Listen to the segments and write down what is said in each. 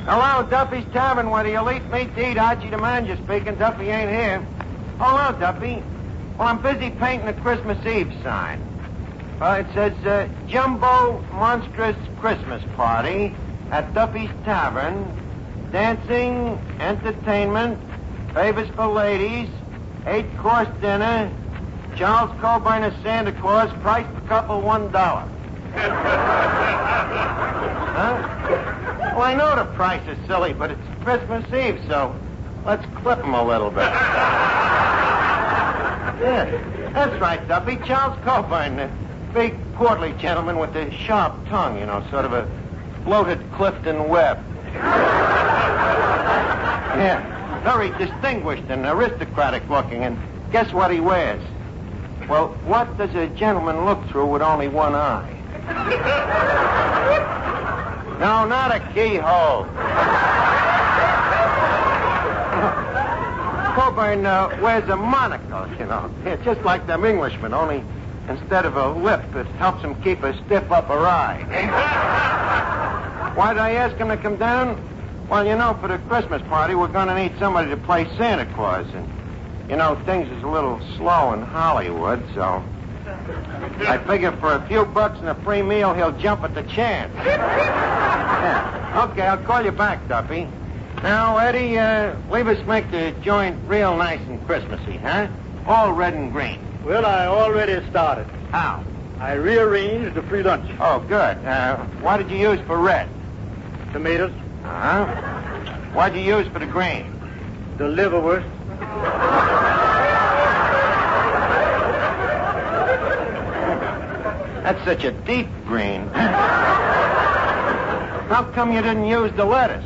Hello, Duffys Tavern, where the elite meet to eat. Archie the manager speaking. Duffy ain't here. Hello, Duffy. Well, I'm busy painting a Christmas Eve sign. It says, Jumbo Monstrous Christmas Party at Duffys Tavern. Dancing, entertainment, favors for ladies, 8-course dinner, Charles Coburn as Santa Claus, price per couple $1. Huh? Well, I know the price is silly, but it's Christmas Eve, so let's clip them a little bit. Yeah, that's right, Duffy. Charles Coburn, the big, portly gentleman with the sharp tongue, sort of a bloated Clifton Webb. Yeah, very distinguished and aristocratic looking, and guess what he wears? Well, what does a gentleman look through with only one eye? No, not a keyhole. Coburn wears a monocle, Yeah, just like them Englishmen, only instead of a lip, it helps him keep a stiff upper eye. Why did I ask him to come down? Well, for the Christmas party, we're going to need somebody to play Santa Claus. And, things is a little slow in Hollywood, so I figure for a few bucks and a free meal, he'll jump at the chance. Yeah. Okay, I'll call you back, Duffy. Now, Eddie, leave us make the joint real nice and Christmassy, huh? All red and green. Well, I already started. How? I rearranged the free lunch. Oh, good. What did you use for red? Tomatoes. Uh-huh. What'd you use for the green? The liverwurst. That's such a deep green. How come you didn't use the lettuce?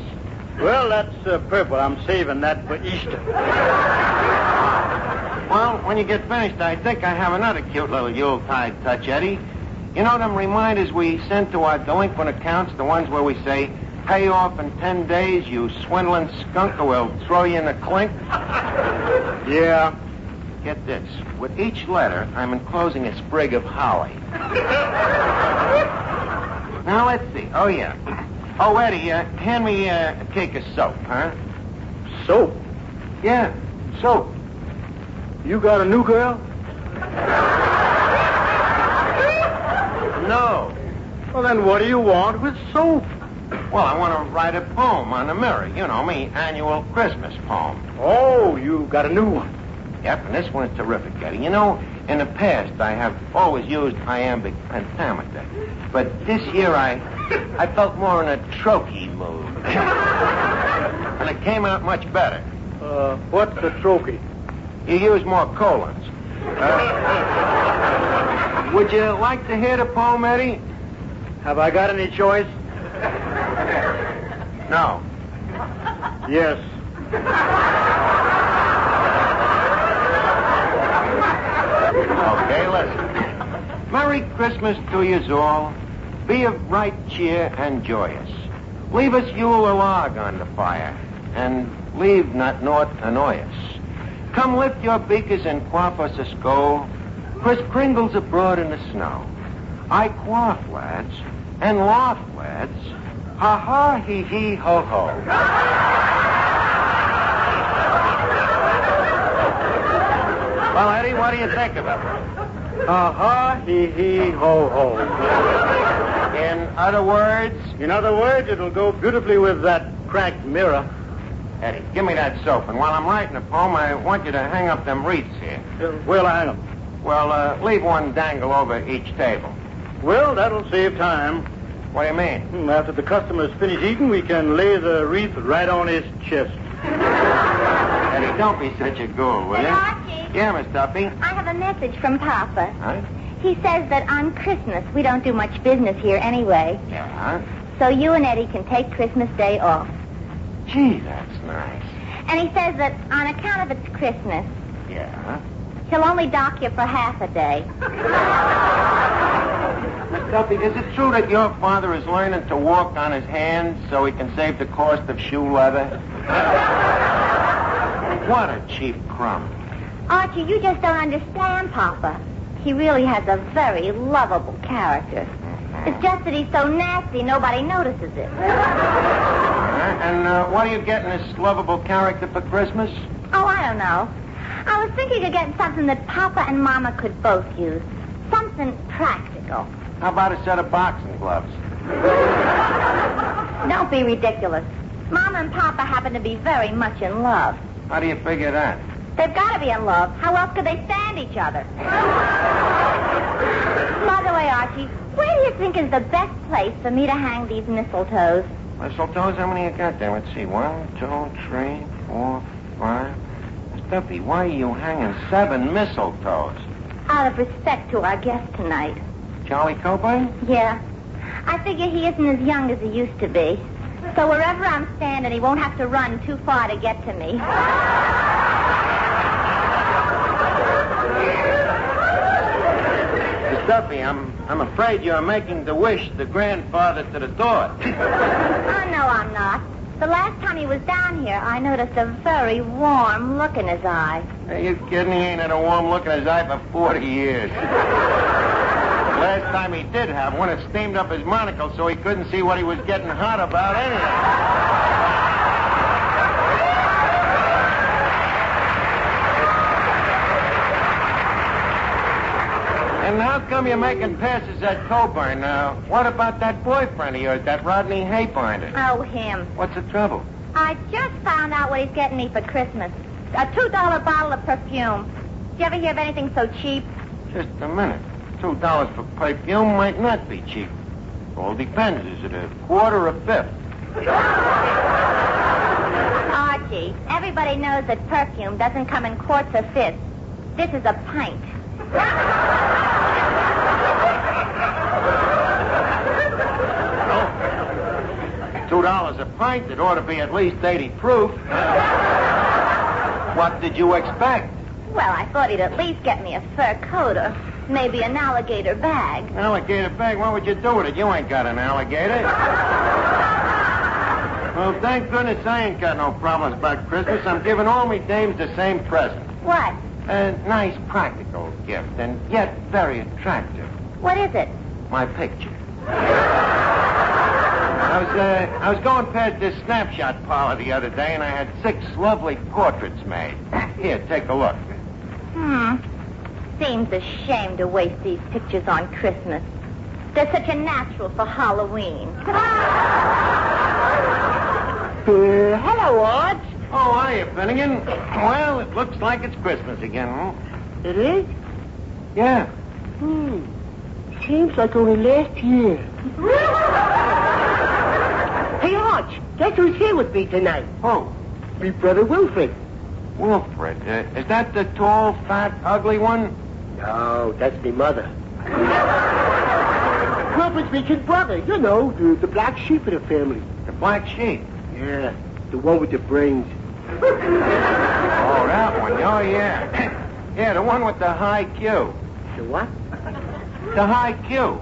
Well, that's purple. I'm saving that for Easter. Well, when you get finished, I think I have another cute little Yuletide touch, Eddie. You know them reminders we send to our delinquent accounts, the ones where we say, pay off in 10 days, you swindling skunk, or we'll throw you in the clink? Yeah. Get this. With each letter, I'm enclosing a sprig of holly. Now, let's see. Oh, yeah. Oh, Eddie, hand me a cake of soap, huh? Soap? Yeah, soap. You got a new girl? No. Well, then what do you want with soap? Well, I want to write a poem on the mirror. Me annual Christmas poem. Oh, you got a new one. Yep, and this one is terrific, Eddie. In the past, I have always used iambic pentameter. But this year, I felt more in a trochee mood. And it came out much better. What's a trochee? You use more colons. Would you like to hear the poem, Eddie? Have I got any choice? No. Yes. Okay, listen. Merry Christmas to yous all. Be of right cheer and joyous. Leave us Yule a log on the fire, and leave not naught annoy us. Come lift your beakers and quaff us a skull. Chris Kringle's abroad in the snow. I quaff, lads, and laugh, lads. Ha ha, hee hee, ho ho. Well, Eddie, what do you think of it? Ha ha, hee hee, ho ho. In other words? In other words, it'll go beautifully with that cracked mirror. Eddie, give me that soap, and while I'm writing the poem, I want you to hang up them wreaths here. Where'll I hang them? Well, leave one dangle over each table. Well, that'll save time. What do you mean? After the customer's finished eating, we can lay the wreath right on his chest. Eddie, don't be such a ghoul, will you? Archie. Yeah, Miss Duffy? I have a message from Papa. Huh? He says that on Christmas, we don't do much business here anyway. Yeah? So you and Eddie can take Christmas Day off. Gee, that's nice. And he says that on account of it's Christmas, Yeah? he'll only dock you for half a day. Miss Duffy, is it true that your father is learning to walk on his hands so he can save the cost of shoe leather? What a cheap crumb. Archie, you just don't understand Papa. He really has a very lovable character. It's just that he's so nasty, nobody notices it. And what are you getting this lovable character for Christmas? Oh, I don't know. I was thinking of getting something that Papa and Mama could both use. Something practical. How about a set of boxing gloves? Don't be ridiculous. Mama and Papa happen to be very much in love. How do you figure that? They've got to be in love. How else could they stand each other? By the way, Archie, where do you think is the best place for me to hang these mistletoes? Mistletoes? How many you got there? Let's see. 1, 2, 3, 4, 5. Duffy, why are you hanging 7 mistletoes? Out of respect to our guest tonight. Charlie Coburn? Yeah. I figure he isn't as young as he used to be. So wherever I'm standing, he won't have to run too far to get to me. Miss Duffy, I'm afraid you're making the wish the grandfather to the door. Oh, no, I'm not. The last time he was down here, I noticed a very warm look in his eye. Are you kidding? He ain't had a warm look in his eye for 40 years. Last time he did have one, it steamed up his monocle so he couldn't see what he was getting hot about anyway. And how come you're making passes at Coburn? What about that boyfriend of yours, that Rodney Haybinder? Oh, him. What's the trouble? I just found out what he's getting me for Christmas. A $2 bottle of perfume. Did you ever hear of anything so cheap? Just a minute. $2 for perfume might not be cheap. All depends. Is it a quarter or a fifth? Archie, everybody knows that perfume doesn't come in quarts or fifths. This is a pint. $2 a pint, it ought to be at least 80 proof. What did you expect? Well, I thought he'd at least get me a fur coat or maybe an alligator bag. Alligator bag? What would you do with it? You ain't got an alligator. Well, thank goodness I ain't got no problems about Christmas. I'm giving all me dames the same present. What? A nice, practical gift, and yet very attractive. What is it? My picture. I was going past this snapshot parlor the other day, and I had 6 lovely portraits made. Here, take a look. Seems a shame to waste these pictures on Christmas. They're such a natural for Halloween. Hello, Arch. Oh, hiya, Finnegan. Well, it looks like it's Christmas again, huh? It is? Yeah. Seems like only last year. Hey, Arch, guess who's here with me tonight? Oh, Me brother Wilfred. Wilfred. Is that the tall, fat, ugly one? No, that's me mother. Wilfred's me kid brother. You know, the black sheep of the family. The black sheep? Yeah, the one with the brains. Oh, that one. Oh, yeah. Yeah, the one with the high Q. The what? The high Q.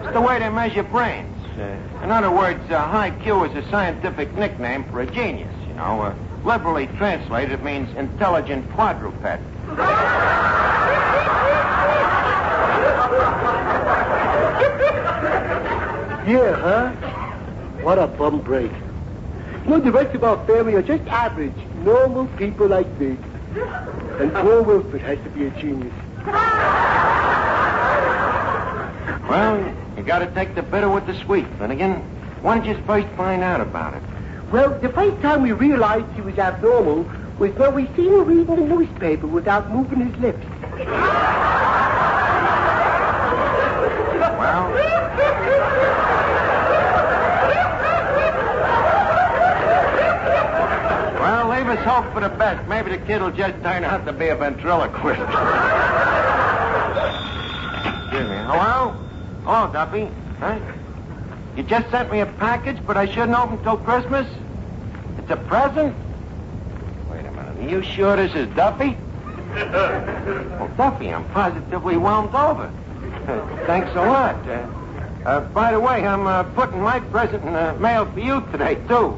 It's the way they measure brains. In other words, high Q is a scientific nickname for a genius, you know. Liberally translated, it means intelligent quadruped. Yeah, huh? What a bum break. You know, the rest of our family are just average, normal people like me. And poor Wilfred has to be a genius. Well, you gotta take the bitter with the sweet, Finnegan. When did you first find out about it? Well, the first time we realized he was abnormal was when we seen him reading the newspaper without moving his lips. Well, leave us hope for the best. Maybe the kid will just turn out to be a ventriloquist. Excuse me. Hello? Hello, Duffy. Huh? You just sent me a package, but I shouldn't open till Christmas? It's a present? Wait a minute. Are you sure this is Duffy? Well, Duffy, I'm positively whelmed over. Thanks a lot. By the way, I'm putting my present in the mail for you today, too.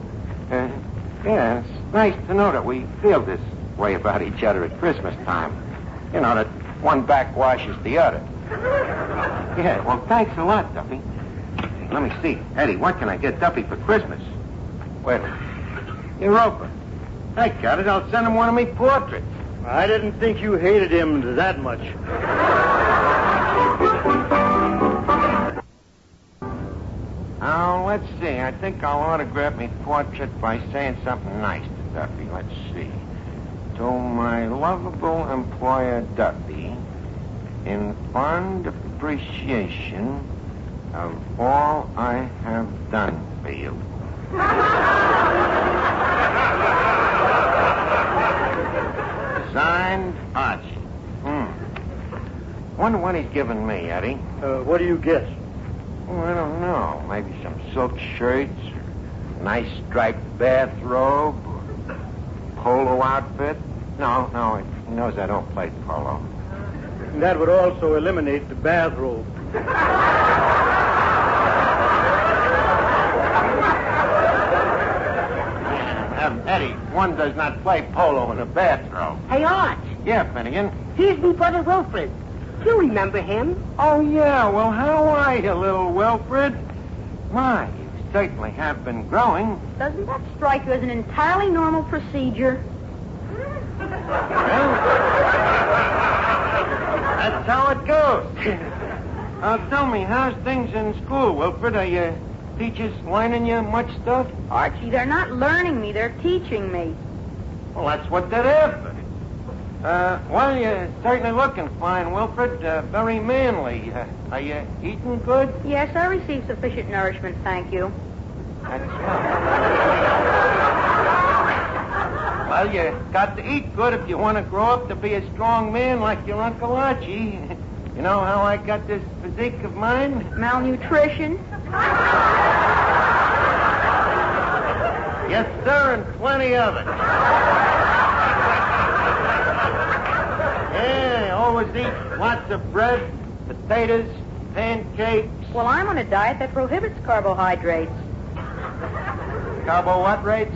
Yeah, it's nice to know that we feel this way about each other at Christmas time. You know, that one backwashes the other. Yeah, well, thanks a lot, Duffy. Let me see. Eddie, what can I get Duffy for Christmas? Wait a minute. Hey, Roper. I got it. I'll send him one of me portraits. I didn't think you hated him that much. Now, let's see. I think I'll autograph me portrait by saying something nice to Duffy. Let's see. To my lovable employer, Duffy, in fond appreciation of all I have done for you. Signed, Archie. Wonder what he's giving me, Eddie. What do you guess? Oh, I don't know. Maybe some silk shirts, or nice striped bathrobe, or polo outfit. No, he knows I don't play polo. That would also eliminate the bathrobe. Eddie, one does not play polo in a bathrobe. Hey, Arch, Yeah, Finnegan. here's me brother Wilfred. You remember him? Oh, yeah. Well, how are you, little Wilfred? My, you certainly have been growing. Doesn't that strike you as an entirely normal procedure? Well, that's how it goes. Tell me, how's things in school, Wilfred? Are your teachers learning you much stuff? Archie, they're not learning me, they're teaching me. Well, that's what they're after. Well, you're certainly looking fine, Wilfred. Very manly. Are you eating good? Yes, I receive sufficient nourishment, thank you. That's right. Well, you got to eat good if you want to grow up to be a strong man like your Uncle Archie. You know how I got this physique of mine? Malnutrition? Yes, sir, and plenty of it. Yeah, always eat lots of bread, potatoes, pancakes. Well, I'm on a diet that prohibits carbohydrates. Carbo what rates?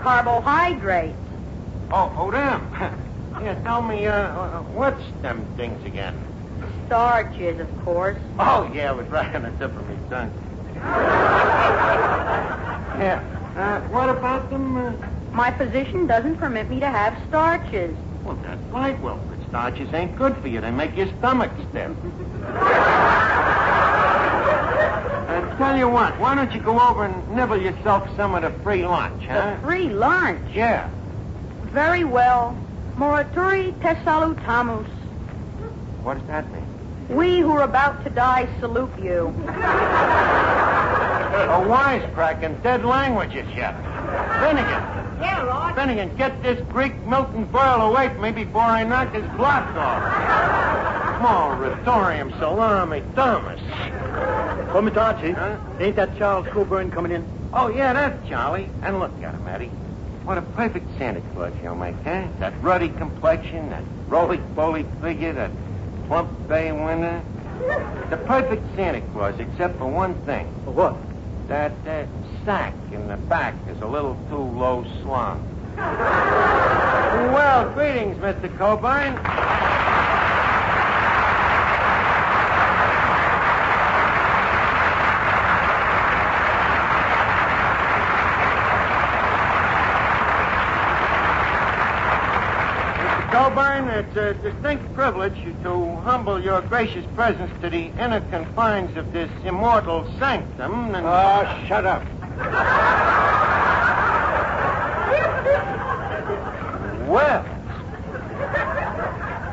Carbohydrates. Oh, them. Yeah, tell me, what's them things again? Starches, of course. Oh, yeah, it was right on the tip of my tongue. Yeah. What about them? My physician doesn't permit me to have starches. Well, that's right, Wilfred. Starches ain't good for you. They make your stomach stiff. Tell you what, why don't you go over and nibble yourself some of the free lunch, huh? The free lunch? Yeah. Very well. Morituri te salutamus. What does that mean? We who are about to die salute you. A wisecracking dead languages yet. Finnegan. Yeah, Rod. Finnegan, get this Greek Milton Boyle away from me before I knock his block off. Moratorium salami Thomas. Come, Archie. Huh? Ain't that Charles Coburn coming in? Oh, yeah, that's Charlie. And look at him, Eddie. What a perfect Santa Claus he'll make, huh? That ruddy complexion, that roly-poly figure, that plump bay winner. The perfect Santa Claus, except for one thing. For what? That sack in the back is a little too low slung. Well, greetings, Mr. Coburn. Coburn, it's a distinct privilege to humble your gracious presence to the inner confines of this immortal sanctum. And... Oh, shut up. Well,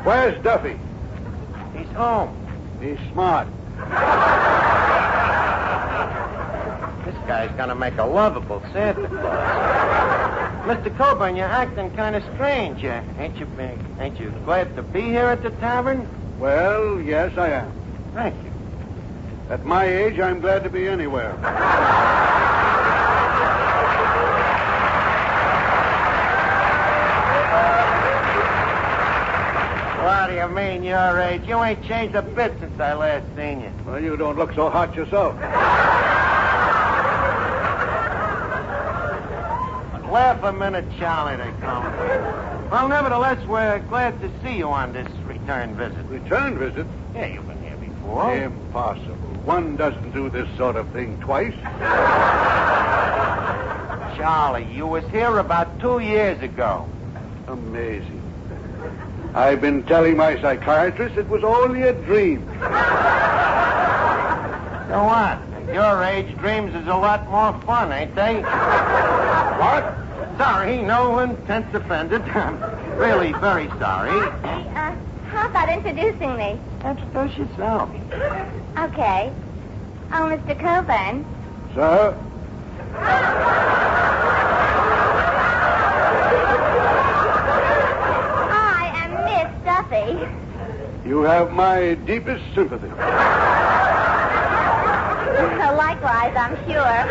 Where's Duffy? he's home. He's smart. This guy's gonna make a lovable Santa Claus. Mr. Coburn, you're acting kind of strange. Ain't you glad to be here at the tavern? Well, yes, I am. Thank you. At my age, I'm glad to be anywhere. What do you mean, your age? You ain't changed a bit since I last seen you. Well, you don't look so hot yourself. Laugh a minute, Charlie, they call me. Well, nevertheless, we're glad to see you on this return visit. Return visit? Yeah, you've been here before. before. Impossible. One doesn't do this sort of thing twice. Charlie, you was here about 2 years ago. Amazing. I've been telling my psychiatrist it was only a dream. So what? At your age, dreams is a lot more fun, ain't they? What? Sorry, no intent offended. I'm really very sorry. How about introducing me? Introduce yourself. Okay. Oh, Mr. Coburn. Sir? I am Miss Duffy. You have my deepest sympathy. So likewise, I'm sure.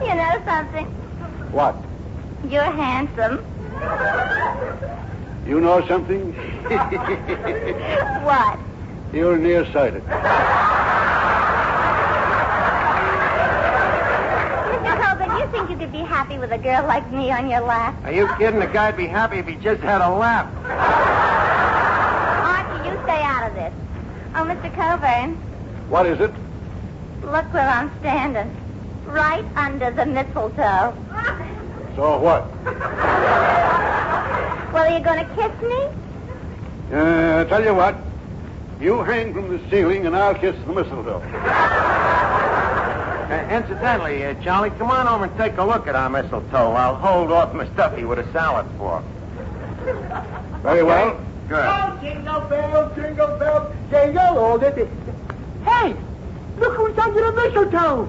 You know something? What? You're handsome. You know something? What? You're nearsighted. Mr. Coburn, you think you could be happy with a girl like me on your lap? Are you kidding? The guy'd be happy if he just had a lap. Archie, you stay out of this. Oh, Mr. Coburn, What is it? look where I'm standing. Right under the mistletoe. So what? Well, are you going to kiss me? Tell you what. You hang from the ceiling and I'll kiss the mistletoe. Incidentally, Charlie, come on over and take a look at our mistletoe. I'll hold off Miss Duffy with a salad fork. Very well. Good. Oh, jingle bells, jingle all this. Hey, look who's under the mistletoe.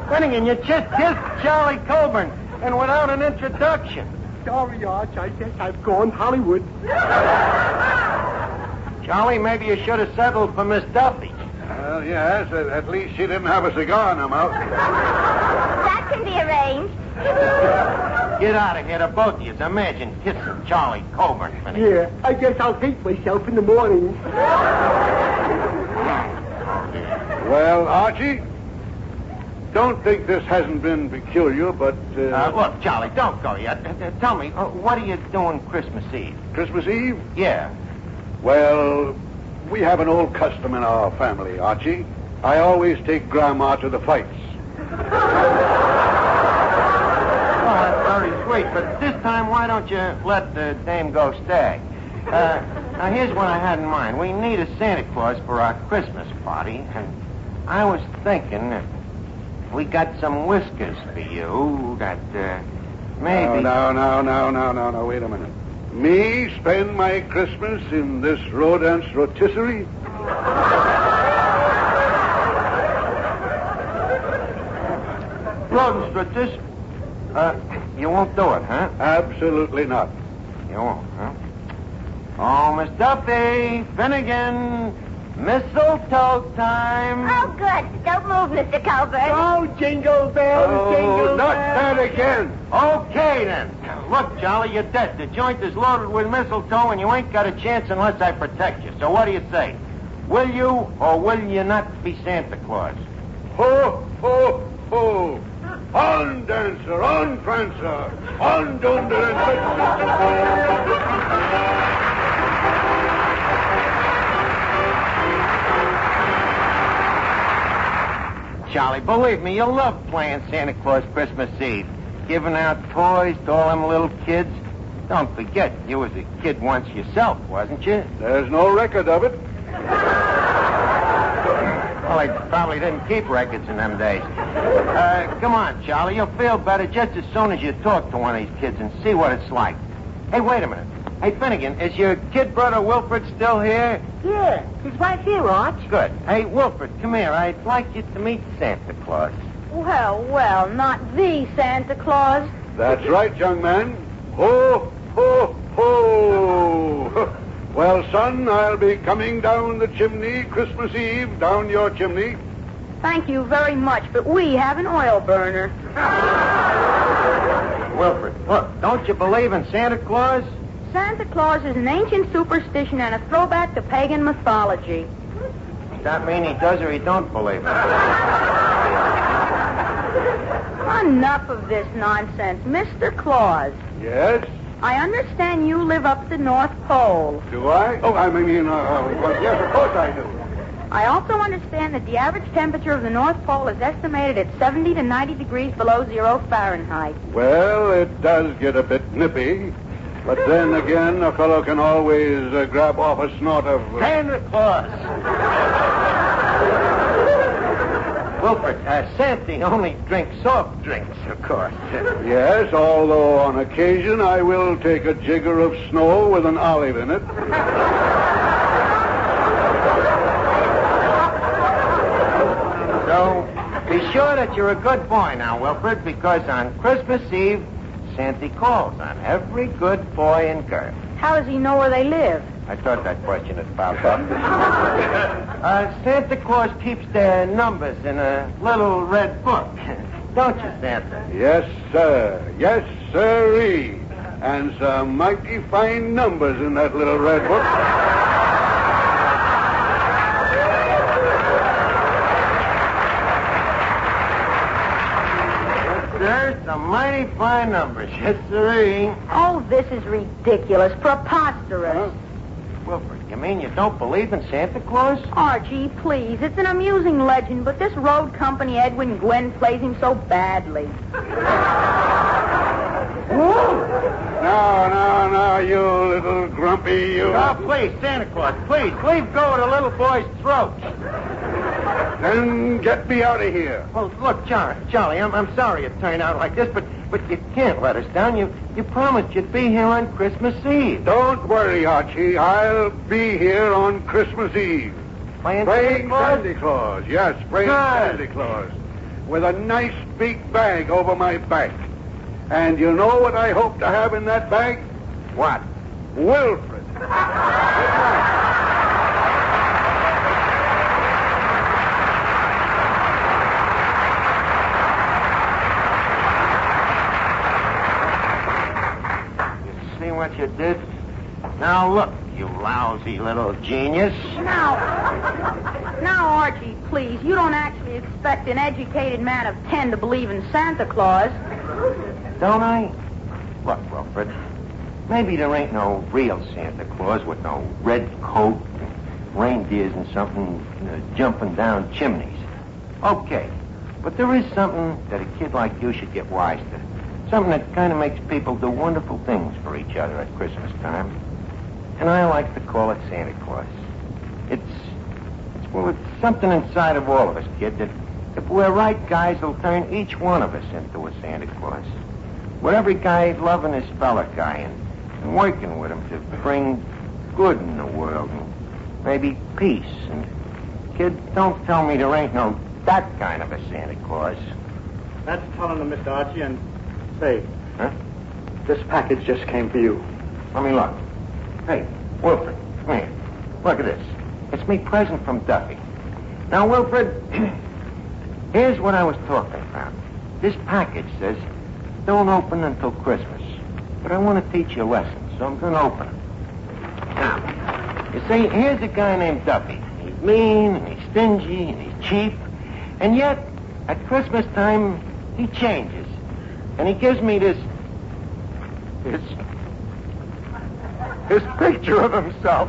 Finnegan, you just kissed Charlie Coburn, and without an introduction. Sorry, Arch, I guess I've gone Hollywood. Charlie, maybe you should have settled for Miss Duffy. Well, yes, at least she didn't have a cigar in her mouth. That can be arranged. Get out of here, the both of you. Imagine kissing Charlie Coburn, Finnegan. Yeah, I guess I'll hate myself in the morning. Well, Archie, don't think this hasn't been peculiar, but... Look, Charlie, don't go yet. Tell me, what are you doing Christmas Eve? Christmas Eve? Yeah. Well, we have an old custom in our family, Archie. I always take Grandma to the fights. Oh, that's very sweet, but this time, why don't you let the dame go stay? Now, here's what I had in mind. We need a Santa Claus for our Christmas party, and I was thinking if we got some whiskers for you that, maybe... No, wait a minute. Me spend my Christmas in this rodance rotisserie? Rodents, but this... you won't do it, huh? Absolutely not. You won't, huh? Oh, Miss Duffy, Finnegan, mistletoe time. Oh, good. Don't move, Mr. Coburn. Oh, jingle bells, jingle not bells. that again. Okay, then. Look, Charlie, you're dead. The joint is loaded with mistletoe, and you ain't got a chance unless I protect you. So what do you say? Will you or will you not be Santa Claus? Ho, ho, ho. On, dancer, on, prancer. On, dunder and... Charlie, believe me, you'll love playing Santa Claus Christmas Eve. Giving out toys to all them little kids. Don't forget, you was a kid once yourself, wasn't you? There's no record of it. Well, they probably didn't keep records in them days. Come on, Charlie. You'll feel better just as soon as you talk to one of these kids and see what it's like. Hey, wait a minute. Hey, Finnegan, is your kid brother Wilfred still here? Yeah, he's right here, Arch. Good. Hey, Wilfred, come here. I'd like you to meet Santa Claus. Well, not the Santa Claus. That's right, young man. Ho, ho, ho. Well, son, I'll be coming down the chimney Christmas Eve, down your chimney. Thank you very much, but we have an oil burner. Wilfred, look, don't you believe in Santa Claus? Santa Claus is an ancient superstition and a throwback to pagan mythology. Does that mean he does or he don't believe it? Enough of this nonsense. Mr. Claus, Yes? I understand you live up the North Pole. Do I? Oh, well, yes, of course I do. I also understand that the average temperature of the North Pole is estimated at 70 to 90 degrees below 0 Fahrenheit. Well, it does get a bit nippy. But then again, a fellow can always grab off a snort of... Santa Claus. Wilfred, Santa only drinks soft drinks, of course. Yes, although on occasion I will take a jigger of snow with an olive in it. So, be sure that you're a good boy now, Wilfred, because on Christmas Eve, Santa calls on every good boy and girl. How does he know where they live? I thought that question had popped up. Santa Claus keeps their numbers in a little red book. Don't you, Santa? Yes, sir. Yes, sirree. And some mighty fine numbers in that little red book. There's some mighty fine numbers. Yes, sirree. Oh, this is ridiculous. Preposterous. Huh? Wilfred, you mean you don't believe in Santa Claus? Archie, please. It's an amusing legend, but this road company, Edwin Gwen, plays him so badly. Now, you little grumpy, you... Oh, please, Santa Claus, please, leave go of the little boy's throat. Then get me out of here. Well, look, Charlie, I'm sorry it turned out like this, but you can't let us down. You promised you'd be here on Christmas Eve. Don't worry, Archie. I'll be here on Christmas Eve. Playing Playing Santa Santa Claus. Yes, playing Good. Santa Claus. With a nice big bag over my back. And you know what I hope to have in that bag? What? Wilfred. Good night. See what you did? Now look, you lousy little genius. Now, Archie, please. You don't actually expect an educated man of 10 to believe in Santa Claus. Don't I? Look, Wilfred, maybe there ain't no real Santa Claus with no red coat, and reindeers and something jumping down chimneys. Okay, but there is something that a kid like you should get wise to. Something that kind of makes people do wonderful things for each other at Christmas time. And I like to call it Santa Claus. It's something inside of all of us, kid, that if we're right guys, will turn each one of us into a Santa Claus. With every guy loving his fellow guy and working with him to bring good in the world and maybe peace. And, kid, don't tell me there ain't no that kind of a Santa Claus. That's telling them, Mr. Archie, and say, Huh? this package just came for you. Let me look. Hey, Wilfred, come here. Look at this. It's me present from Duffy. Now, Wilfred, here's what I was talking about. This package says, don't open until Christmas. But I want to teach you a lesson, so I'm going to open it. Now, you see, here's a guy named Duffy. He's mean, and he's stingy, and he's cheap. And yet, at Christmas time, he changes. And he gives me this picture of himself.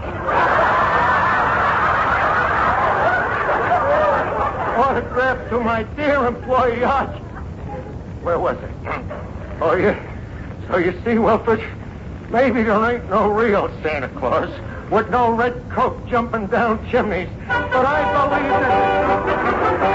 Autographed to my dear employee, Archie. Where was it? Oh, yeah. So you see, Wilfred, maybe there ain't no real Santa Claus with no red coat jumping down chimneys. But I believe that...